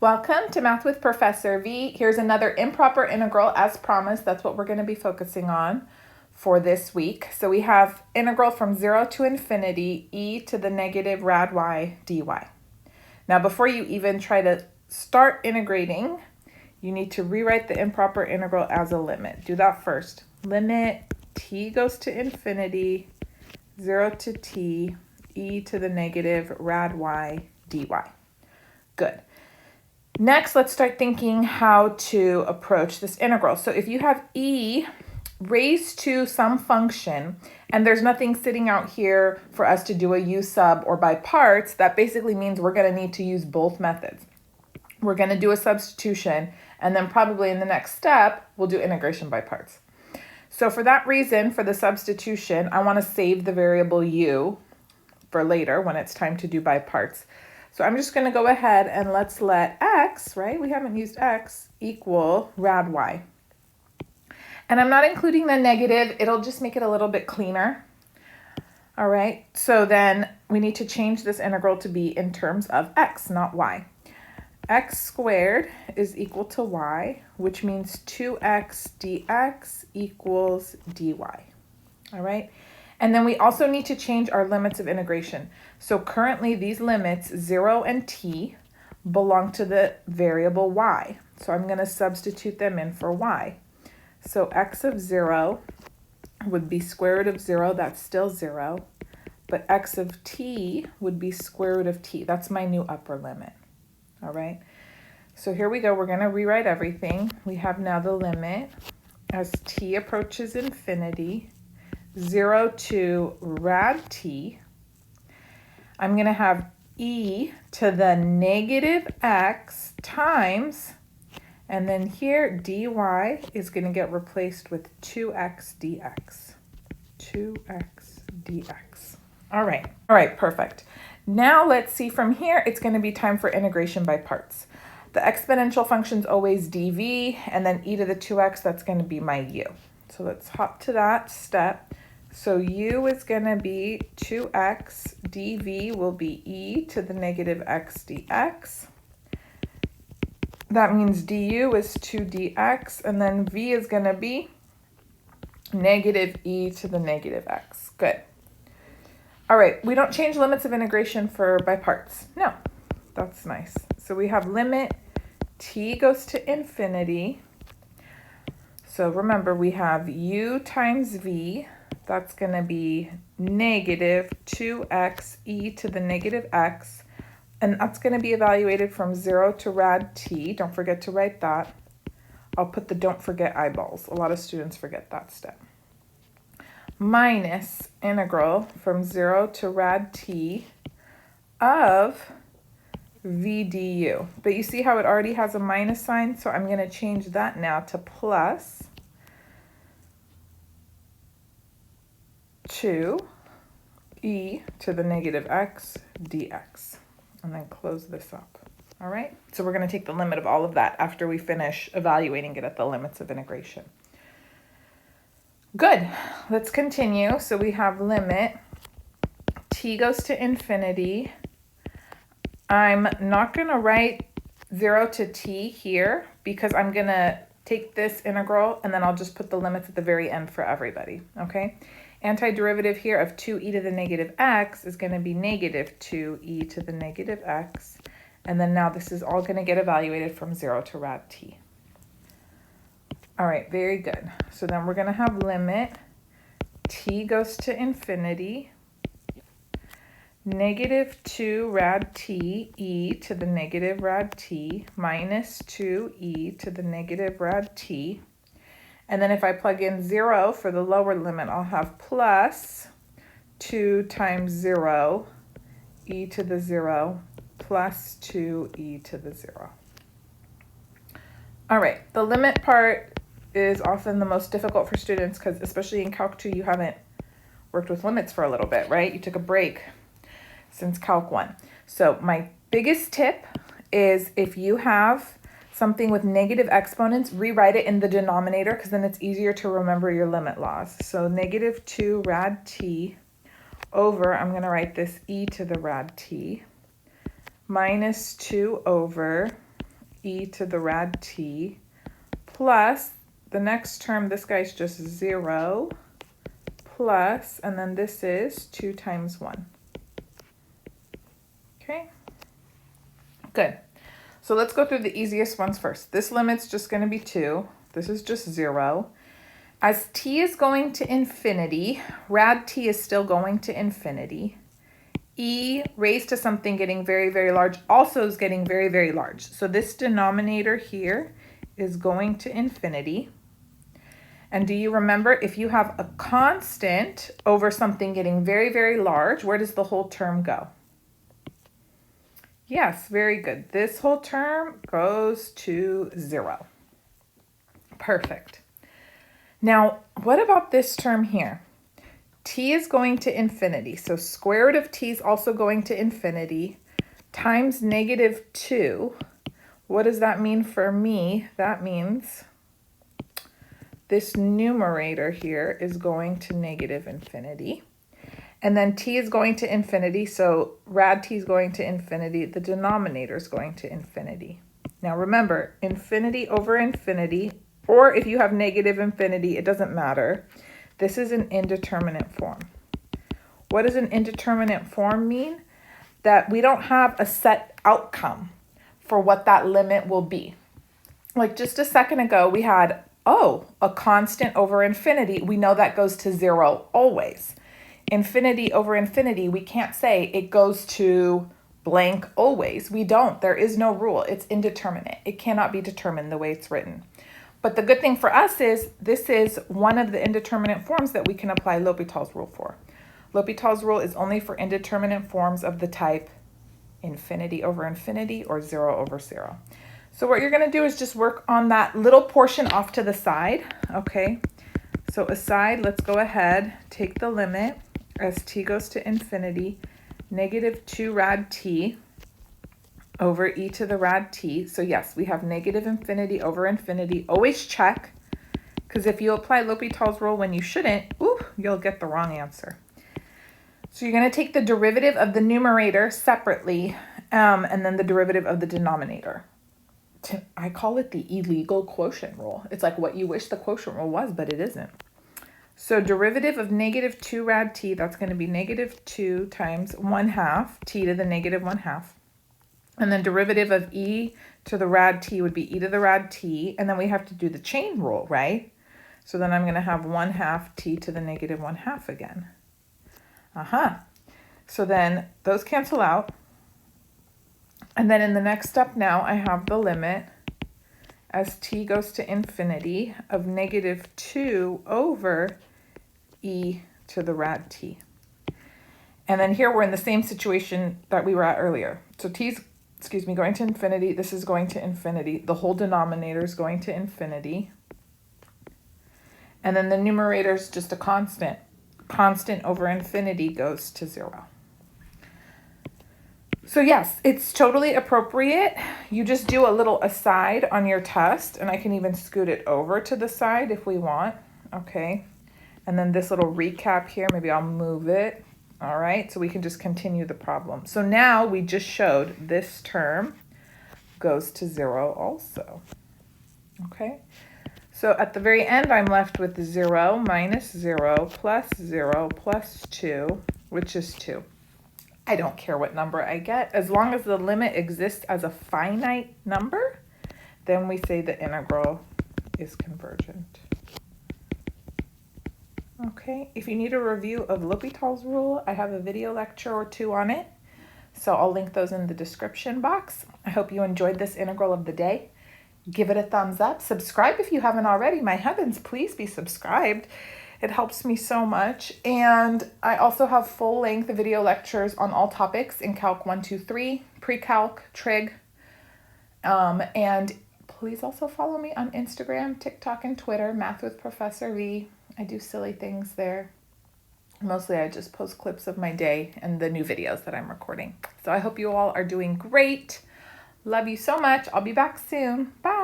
Welcome to Math with Professor V. Here's another improper integral as promised. That's what we're going to be focusing on for this week. So we have integral from 0 to infinity e to the negative rad y dy. Now before you even try to start integrating, you need to rewrite the improper integral as a limit. Do that first. Limit t goes to infinity, 0 to t, e to the negative rad y dy. Good. Next, let's start thinking how to approach this integral. So if you have e raised to some function and there's nothing sitting out here for us to do a u sub or by parts, that basically means we're going to need to use both methods. We're going to do a substitution, and then probably in the next step, we'll do integration by parts. So for that reason, for the substitution, I want to save the variable u for later when it's time to do by parts. So I'm just going to go ahead and let's let x, right? We haven't used x, equal rad y. And I'm not including the negative. It'll just make it a little bit cleaner. All right. So then we need to change this integral to be in terms of x, not y. X squared is equal to y, which means 2x dx equals dy. All right. And then we also need to change our limits of integration. So currently these limits, 0 and t, belong to the variable y. So I'm going to substitute them in for y. So x of 0 would be square root of 0, that's still 0. But x of t would be square root of t. That's my new upper limit. All right. So here we go. We're going to rewrite everything. We have now the limit as t approaches infinity, 0 to rad t. I'm going to have e to the negative x times, and then here dy is going to get replaced with 2x dx. 2x dx. All right, perfect. Now let's see from here, it's going to be time for integration by parts. The exponential function's always dv, and then e to the 2x, that's going to be my u. So let's hop to that step. So u is going to be 2x, dv will be e to the negative x dx. That means du is 2dx, and then v is going to be negative e to the negative x. Good. All right, we don't change limits of integration for by parts. No, that's nice. So we have limit t goes to infinity. So remember, we have u times v. That's going to be negative 2x e to the negative x. And that's going to be evaluated from 0 to rad t. Don't forget to write that. I'll put the don't forget eyeballs. A lot of students forget that step. Minus integral from 0 to rad t of v du. But you see how it already has a minus sign? So I'm going to change that now to plus 2 e to the negative x dx. And then close this up. All right, so we're going to take the limit of all of that after we finish evaluating it at the limits of integration. Good, let's continue. So we have limit t goes to infinity. I'm not going to write 0 to t here because I'm going to take this integral and then I'll just put the limits at the very end for everybody, okay? Antiderivative here of 2e to the negative x is going to be negative 2e to the negative x. And then now this is all going to get evaluated from 0 to rad t. All right, very good. So then we're going to have limit t goes to infinity, negative 2 rad t e to the negative rad t minus 2e to the negative rad t. And then if I plug in 0 for the lower limit, I'll have plus 2 times 0 e to the 0 plus 2e to the 0. All right, the limit part is often the most difficult for students because especially in Calc 2, you haven't worked with limits for a little bit, right? You took a break since Calc 1. So my biggest tip is if you have something with negative exponents, rewrite it in the denominator because then it's easier to remember your limit laws. So negative 2 rad t over, I'm going to write this e to the rad t, minus 2 over e to the rad t plus the next term, this guy's just 0 plus, and then this is 2 times 1. Okay, good. So let's go through the easiest ones first. This limit's just going to be 2. This is just 0. As t is going to infinity, rad t is still going to infinity. E raised to something getting very, very large also is getting very, very large. So this denominator here is going to infinity. And do you remember, if you have a constant over something getting very, very large, where does the whole term go? Yes, very good. This whole term goes to 0. Perfect. Now, what about this term here? T is going to infinity, so square root of t is also going to infinity, times -2. What does that mean for me? That means this numerator here is going to -infinity. And then t is going to infinity, so rad t is going to infinity. The denominator is going to infinity. Now remember, infinity over infinity, or if you have -infinity, it doesn't matter. This is an indeterminate form. What does an indeterminate form mean? That we don't have a set outcome for what that limit will be. Like just a second ago, we had, oh, a constant over infinity. We know that goes to 0 always. Infinity over infinity, we can't say it goes to blank always. We don't. There is no rule. It's indeterminate. It cannot be determined the way it's written. But the good thing for us is this is one of the indeterminate forms that we can apply L'Hopital's rule for. L'Hopital's rule is only for indeterminate forms of the type infinity over infinity or 0 over 0. So what you're going to do is just work on that little portion off to the side. Okay, so aside, let's go ahead, take the limit as t goes to infinity, -2 rad t over e to the rad t. So yes, we have -infinity over infinity. Always check, because if you apply L'Hopital's rule when you shouldn't, you'll get the wrong answer. So you're going to take the derivative of the numerator separately, and then the derivative of the denominator. I call it the illegal quotient rule. It's like what you wish the quotient rule was, but it isn't. So derivative of -2 rad t, that's going to be -2 times 1/2 t to the -1/2. And then derivative of e to the rad t would be e to the rad t. And then we have to do the chain rule, right? So then I'm going to have 1/2 t to the -1/2 again. So then those cancel out. And then in the next step now, I have the limit as t goes to infinity of -2 over e to the rad t. And then here we're in the same situation that we were at earlier. So t's, going to infinity. This is going to infinity. The whole denominator is going to infinity. And then the numerator is just a constant. Constant over infinity goes to 0. So yes, it's totally appropriate. You just do a little aside on your test, and I can even scoot it over to the side if we want. Okay. And then this little recap here, maybe I'll move it. All right, so we can just continue the problem. So now we just showed this term goes to 0 also. Okay, so at the very end, I'm left with 0 minus 0 plus 0 plus 2, which is 2. I don't care what number I get. As long as the limit exists as a finite number, then we say the integral is convergent. Okay, if you need a review of L'Hopital's rule, I have a video lecture or 2 on it. So I'll link those in the description box. I hope you enjoyed this integral of the day. Give it a thumbs up. Subscribe if you haven't already. My heavens, please be subscribed. It helps me so much. And I also have full-length video lectures on all topics in Calc 1, 2, 3, Pre-Calc, Trig. And please also follow me on Instagram, TikTok, and Twitter, Math with Professor V. I do silly things there. Mostly I just post clips of my day and the new videos that I'm recording. So I hope you all are doing great. Love you so much. I'll be back soon. Bye.